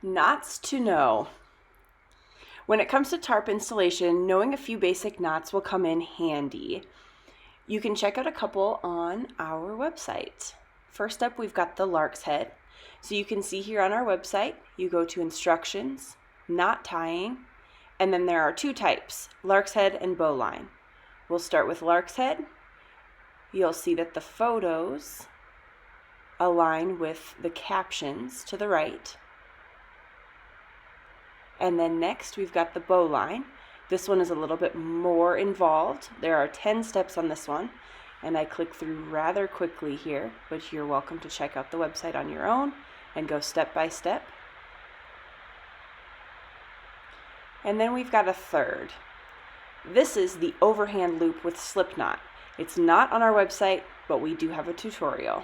Knots to know. When it comes to tarp installation, knowing a few basic knots will come in handy. You can check out a couple on our website. First up, we've got the Larks Head. So you can see here on our website, you go to instructions, knot tying, and then there are two types, Larks Head and bowline. We'll start with Larks Head. You'll see that the photos align with the captions to the right. And then next we've got the bowline. This one is a little bit more involved. There are 10 steps on this one, and I click through rather quickly here, but you're welcome to check out the website on your own and go step by step. And then we've got a third. This is the Overhand Loop with Slipknot. It's not on our website, but we do have a tutorial.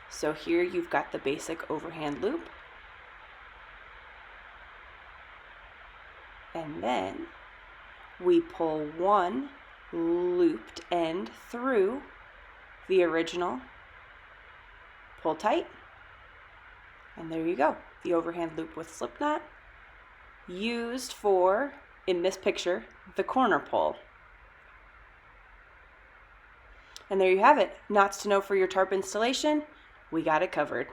So here you've got the basic overhand loop. And then we pull one looped end through the original, pull tight, and there you go. The overhand loop with Slipknot, used for, in this picture, the corner pull. And there you have it. Knots to know for your tarp installation. We got it covered.